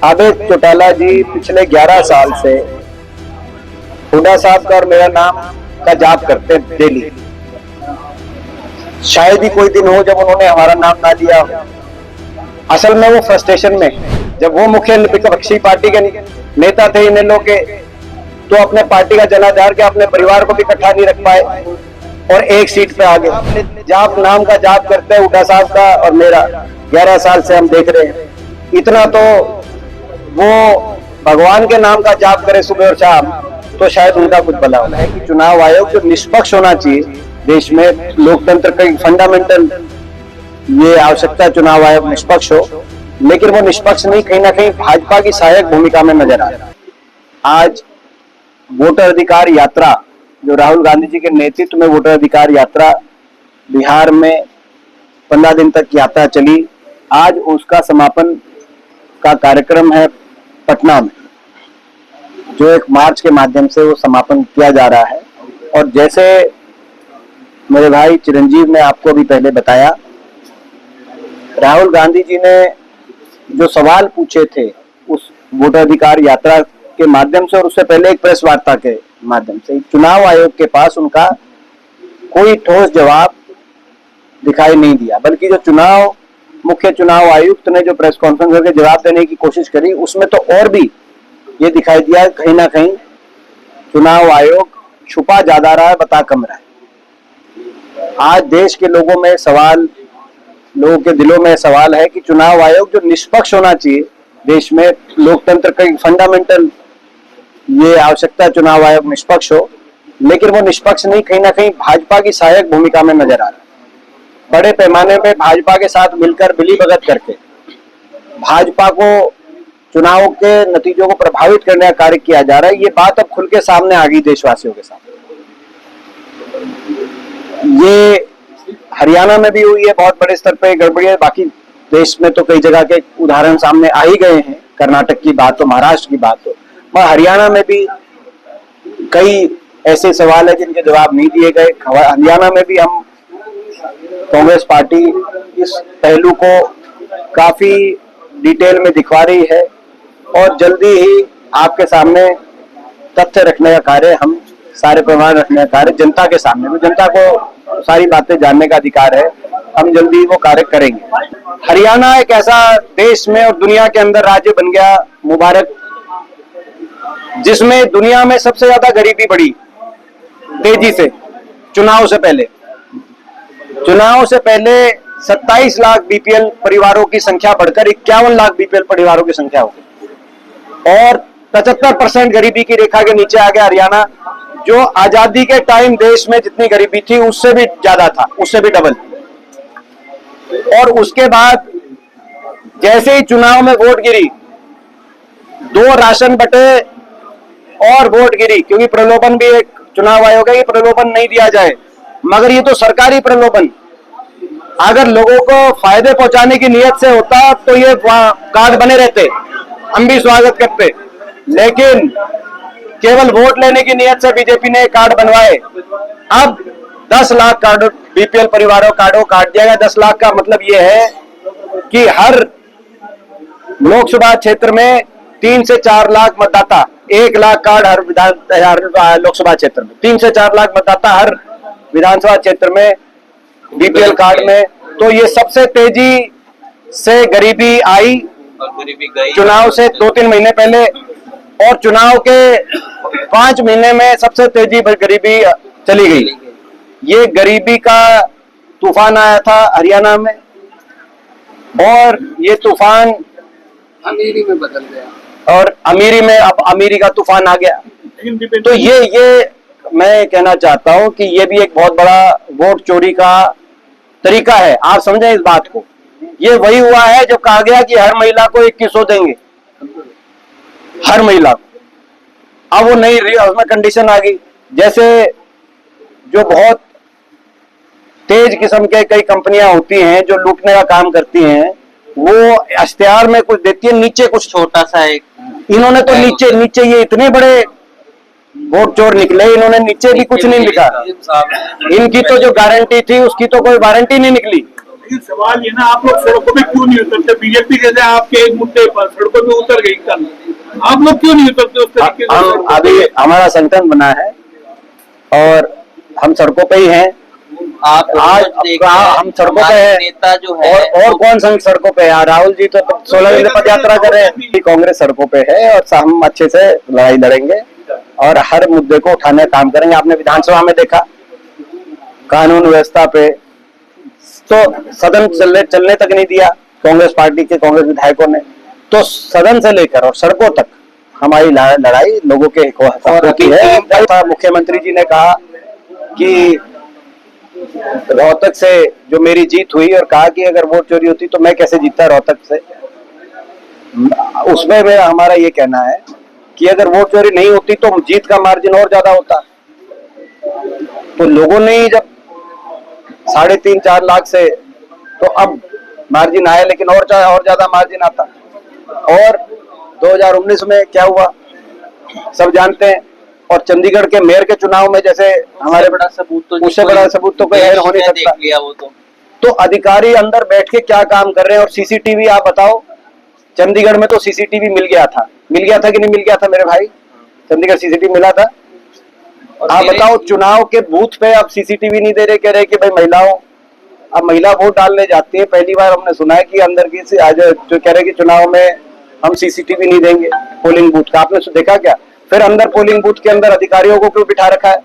आबिद चौटाला जी पिछले 11 साल से हुड्डा साहब का और मेरा नाम का जाप करते हैं डेली। शायद ही कोई दिन हो जब उन्होंने हमारा नाम ना लिया हो। असल में वो फ्रस्ट्रेशन में, जब वो मुख्य विपक्षी पार्टी के नेता थे इनेलो के, तो अपने पार्टी का जनाधार के अपने परिवार को भी इकट्ठा नहीं रख पाए और एक सीट पे आ गए। जाप नाम का जाप करते हैं हुड्डा साहब का और मेरा 11 साल से हम देख रहे हैं। इतना तो वो भगवान के नाम का जाप करे सुबह और शाम तो शायद उनका कुछ भला होना है। कि चुनाव आयोग जो निष्पक्ष होना चाहिए देश में, लोकतंत्र का फंडामेंटल ये आवश्यकता, चुनाव आयोग निष्पक्ष हो, लेकिन वो निष्पक्ष नहीं, कहीं ना कहीं भाजपा की सहायक भूमिका में नजर आ रहा है। आज वोटर अधिकार यात्रा, जो राहुल गांधी जी के नेतृत्व में वोटर अधिकार यात्रा बिहार में 15 दिन तक यात्रा चली, आज उसका समापन का कार्यक्रम है पटना में, जो एक मार्च के माध्यम से वो समापन किया जा रहा है। और जैसे मेरे भाई चिरंजीव ने आपको भी पहले बताया, राहुल गांधी जी ने जो सवाल पूछे थे उस वोटर अधिकार यात्रा के माध्यम से और उससे पहले एक प्रेस वार्ता के माध्यम से, चुनाव आयोग के पास उनका कोई ठोस जवाब दिखाई नहीं दिया। बल्कि जो मुख्य चुनाव आयुक्त ने जो प्रेस कॉन्फ्रेंस करके जवाब देने की कोशिश करी, उसमें तो और भी ये दिखाई दिया कहीं ना कहीं चुनाव आयोग छुपा ज्यादा रहा है, बता कम रहा है। आज देश के लोगों के दिलों में सवाल है कि चुनाव आयोग जो निष्पक्ष होना चाहिए देश में, लोकतंत्र का फंडामेंटल ये आवश्यकता, चुनाव आयोग निष्पक्ष हो, लेकिन वो निष्पक्ष नहीं, कहीं ना कहीं भाजपा की सहायक भूमिका में नजर आ रहा है। बड़े पैमाने पे भाजपा के साथ मिलकर मिलीभगत करके भाजपा को चुनाव के नतीजों को प्रभावित करने का कार्य किया जा रहा है। ये बात अब खुल के सामने आ गई देशवासियों के साथ। ये हरियाणा में भी हुई है, बहुत बड़े स्तर पे गड़बड़ी है। बाकी देश में तो कई जगह के उदाहरण सामने आ ही गए हैं, कर्नाटक की बात हो, महाराष्ट्र की बात हो, मगर हरियाणा में भी कई ऐसे सवाल है जिनके जवाब नहीं दिए गए। हरियाणा में भी हम कांग्रेस पार्टी इस पहलू को काफी डिटेल में दिखवा रही है और जल्दी ही आपके सामने तथ्य रखने का कार्य, हम सारे प्रमाण रखने का कार्य जनता के सामने, तो जनता को सारी बातें जानने का अधिकार है, हम जल्दी वो कार्य करेंगे। हरियाणा एक ऐसा देश में और दुनिया के अंदर राज्य बन गया, मुबारक, जिसमें दुनिया में सबसे ज्यादा गरीबी बढ़ी तेजी से। चुनाव से पहले 27 लाख बीपीएल परिवारों की संख्या बढ़कर 51 लाख बीपीएल परिवारों की संख्या हो गई और 75% गरीबी की रेखा के नीचे आ गया हरियाणा, जो आजादी के टाइम देश में जितनी गरीबी थी उससे भी ज्यादा था, उससे भी डबल। और उसके बाद जैसे ही चुनाव में वोट गिरी, 2 राशन बटे और वोट गिरी, क्योंकि प्रलोभन भी एक चुनाव आयोग है कि प्रलोभन नहीं दिया जाए, मगर ये तो सरकारी प्रलोभन। अगर लोगों को फायदे पहुंचाने की नियत से होता तो ये कार्ड बने रहते, हम भी स्वागत करते, लेकिन केवल वोट लेने की नियत से बीजेपी ने कार्ड बनवाए। अब 10 लाख कार्ड बीपीएल परिवारों कार्डों काट दिया गया। 10 लाख का मतलब ये है कि हर लोकसभा क्षेत्र में 3 से 4 लाख मतदाता, 1 लाख कार्ड हर लोकसभा क्षेत्र में, 3 से 4 लाख मतदाता हर विधानसभा क्षेत्र में बीपीएल कार्ड में। तो ये सबसे तेजी से गरीबी आई और गरीबी गई चुनाव से 2-3 महीने पहले, और चुनाव के 5 महीने में सबसे तेजी गरीबी चली गई। ये गरीबी का तूफान आया था हरियाणा में और ये तूफान अमीरी में बदल गया और अमीरी में अब अमीरी का तूफान आ गया। तो ये मैं कहना चाहता हूं कि ये भी एक बहुत बड़ा वोट चोरी का तरीका है। आप समझें इस बात को। ये वही हुआ है जब कहा गया कि हर महिला को 2100 देंगे, हर महिला को। अब वो नहीं रही, उसमें कंडीशन आ गई। जैसे जो बहुत तेज किस्म के कई कंपनियां होती हैं जो लूटने का काम करती हैं, वो इश्तेहार में कुछ देती है, नीचे कुछ छोटा सा एक, इन्होंने तो नीचे ये इतने बड़े वोट चोर निकले, इन्होंने नीचे भी कुछ नहीं लिखा। इनकी तो जो गारंटी थी उसकी तो कोई वारंटी नहीं निकली। लेकिन सवाल ये ना, आप लोग सड़कों पे क्यों नहीं उतरते? बीजेपी जैसे आपके एक मुद्दे पर सड़कों पे उतर गई कल, आप लोग क्यों नहीं उतरते उस तरीके से? हम अभी हमारा संगठन बना है और हम सड़कों पे ही हैं। आप आज हम सड़कों पे हैं। नेता जो है और कौन संग सड़कों पे है? राहुल जी तो 16 दिन पद यात्रा कर रहे हैं। कांग्रेस सड़कों पे है और हम अच्छे से लड़ाई लड़ेंगे और हर मुद्दे को उठाने का काम करेंगे। आपने विधानसभा में देखा कानून व्यवस्था पे तो सदन चलने तक नहीं दिया कांग्रेस पार्टी के कांग्रेस विधायकों ने। तो सदन से लेकर और सड़कों तक हमारी लड़ाई लोगों के हकों की है। मुख्यमंत्री जी ने कहा कि रोहतक से जो मेरी जीत हुई और कहा कि अगर वोट चोरी होती तो मैं कैसे जीतता रोहतक से। उसमें मेरा हमारा ये कहना है कि अगर वोट चोरी नहीं होती तो जीत का मार्जिन और ज्यादा होता। तो लोगों ने ही जब 3.5-4 लाख से तो अब मार्जिन आया, लेकिन और ज्यादा मार्जिन आता। और 2019 में क्या हुआ सब जानते हैं। और चंडीगढ़ के मेयर के चुनाव में जैसे हमारे बड़ा सबूत उससे बड़ा सबूत तो कोई हो नहीं सकता। देख लिया वो तो अधिकारी अंदर बैठ के क्या काम कर रहे हैं। और सीसीटीवी आप बताओ, चंडीगढ़ में तो सीसीटीवी मिल गया था कि नहीं मिल गया था मेरे भाई? चंडीगढ़ सीसीटीवी मिला था। आप बताओ चुनाव के बूथ पे अब सीसीटीवी नहीं दे रहे, कह रहे कि भाई महिलाओं, अब महिला वोट डालने जाती है। पहली बार हमने सुना है कि अंदर की आज जो कह रहे कि चुनाव में हम सीसीटीवी नहीं देंगे पोलिंग बूथ का। आपने देखा क्या? फिर अंदर पोलिंग बूथ के अंदर अधिकारियों को क्यों बिठा रखा है?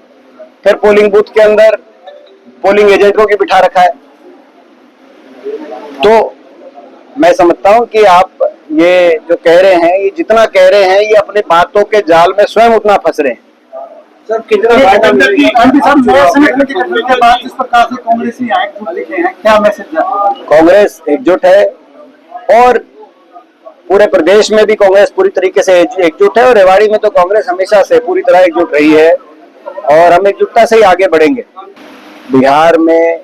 फिर पोलिंग बूथ के अंदर पोलिंग एजेंटों को बिठा रखा है। तो मैं समझता हूं कि आप ये जो कह रहे हैं, ये जितना कह रहे हैं, ये अपने बातों के जाल में स्वयं उतना फंस रहे हैं। सर कितना जिस प्रकार से कांग्रेसी एकजुट दिखे हैं, क्या मैसेज है? कांग्रेस एकजुट है और पूरे प्रदेश में भी कांग्रेस पूरी तरीके से एकजुट है। और रेवाड़ी में तो कांग्रेस हमेशा से पूरी तरह एकजुट रही है और हम एकजुटता से ही आगे बढ़ेंगे। बिहार में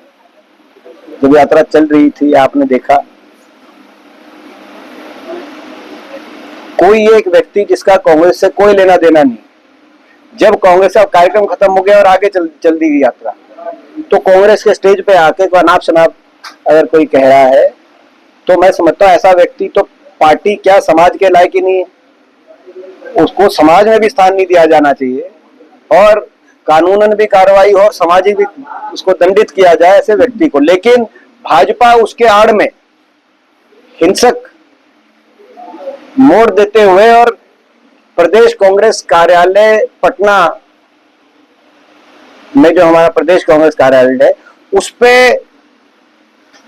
जब यात्रा चल रही थी आपने देखा, कोई एक व्यक्ति जिसका कांग्रेस से कोई लेना देना नहीं, जब कांग्रेस का कार्यक्रम खत्म हो गया और आगे चल दी यात्रा, तो कांग्रेस के स्टेज पे आके कोई अनाप शनाप अगर कोई कह रहा है तो मैं समझता हूँ ऐसा व्यक्ति तो पार्टी क्या समाज के लायक ही नहीं है। उसको समाज में भी स्थान नहीं दिया जाना चाहिए और कानूनन भी कार्रवाई हो और सामाजिक भी उसको दंडित किया जाए ऐसे व्यक्ति को। लेकिन भाजपा उसके आड़ में हिंसक मोड़ देते हुए और प्रदेश कांग्रेस कार्यालय पटना में जो हमारा प्रदेश कांग्रेस कार्यालय है उस पे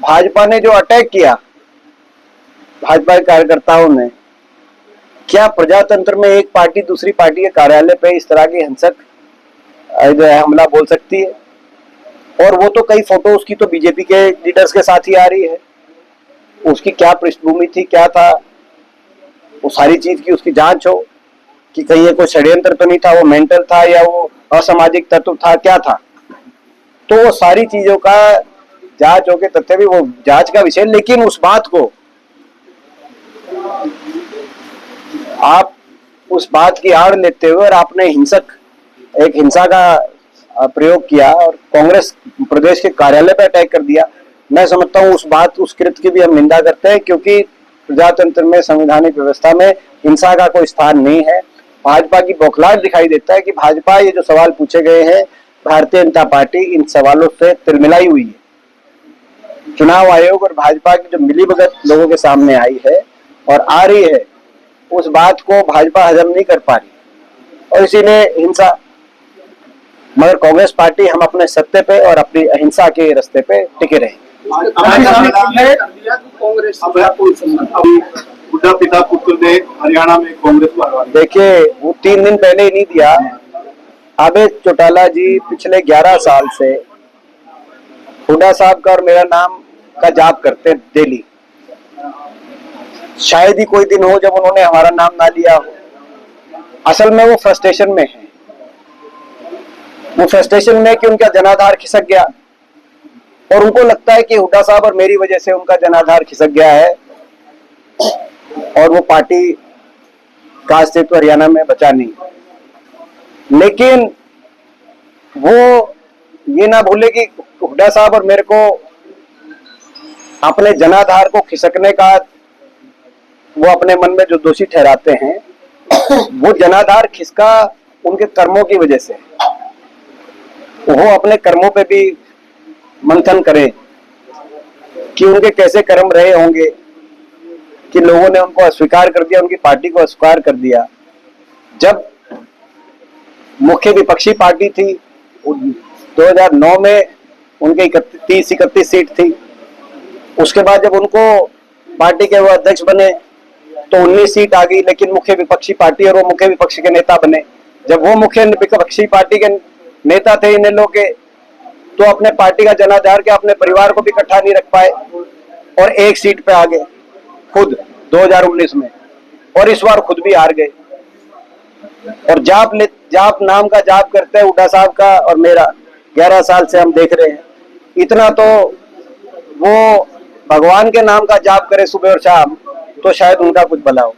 भाजपा ने जो अटैक किया, भाजपा के कार्यकर्ताओं ने, क्या प्रजातंत्र में एक पार्टी दूसरी पार्टी के कार्यालय पे इस तरह की हिंसक जो है हमला बोल सकती है? और वो तो कई फोटो उसकी तो बीजेपी के लीडर्स के साथ ही आ रही है। उसकी क्या पृष्ठभूमि थी, क्या था, वो सारी चीज की उसकी जांच हो कि कहीं ये कोई षड्यंत्र तो नहीं था, वो मेंटल था या वो असामाजिक तत्व था, क्या था। तो वो सारी चीजों का जांच हो के तथ्य भी वो जांच का विषय। लेकिन उस बात को आप उस बात की आड़ लेते हुए और आपने एक हिंसा का प्रयोग किया और कांग्रेस प्रदेश के कार्यालय पर अटैक कर दिया। मैं समझता हूँ उस कृत्य की भी हम निंदा करते हैं, क्योंकि प्रजातंत्र में, संवैधानिक व्यवस्था में हिंसा का कोई स्थान नहीं है। भाजपा की बौखलाहट दिखाई देता है कि भाजपा ये जो सवाल पूछे गए हैं, भारतीय जनता पार्टी इन सवालों से तिलमिलाई हुई है। चुनाव आयोग और भाजपा की जो मिलीभगत लोगों के सामने आई है और आ रही है, उस बात को भाजपा हजम नहीं कर पा रही और इसीलिए हिंसा। मगर कांग्रेस पार्टी हम अपने सत्य पे और अपनी अहिंसा के रास्ते पे टिके रहे। बुढ़ा पिता पुत्र ने हरियाणा में कांग्रेस को, देखिए वो 3 दिन पहले ही नहीं दिया। आबेद चौटाला जी पिछले 11 साल से हुड्डा साहब का और मेरा नाम का जाप करते डेली। शायद ही कोई दिन हो जब उन्होंने हमारा नाम ना लिया हो। असल में वो फ्रस्ट्रेशन में है, वो फ्रस्ट्रेशन में कि उनका जनाधार खिसक गया और उनको लगता है कि हुड्डा साहब और मेरी वजह से उनका जनाधार खिसक गया है और वो पार्टी का अस्तित्व हरियाणा में बचा नहीं। लेकिन वो ये ना भूले कि हुड्डा साहब और मेरे को अपने जनाधार को खिसकने का वो अपने मन में जो दोषी ठहराते हैं, वो जनाधार खिसका उनके कर्मों की वजह से। वो अपने कर्मों पे भी मंथन करें कि उनके कैसे कर्म रहे होंगे कि लोगों ने उनको अस्वीकार कर दिया, उनकी पार्टी को अस्वीकार कर दिया। जब मुख्य विपक्षी पार्टी थी 2009 में उनके 30-31 सीट थी। उसके बाद जब उनको पार्टी के वो अध्यक्ष बने तो 19 सीट आ गई, लेकिन मुख्य विपक्षी पार्टी और वो मुख्य विपक्षी के नेता बने। जब वो मुख्य विपक्षी पार्टी के नेता थे इनेलो के, तो अपने पार्टी का जनाधार के अपने परिवार को भी इकट्ठा नहीं रख पाए और एक सीट पे आ गए खुद 2019 में, और इस बार खुद भी हार गए। और जाप नाम का जाप करते हैं हुड्डा साहब का और मेरा 11 साल से हम देख रहे हैं। इतना तो वो भगवान के नाम का जाप करे सुबह और शाम तो शायद उनका कुछ भला हो।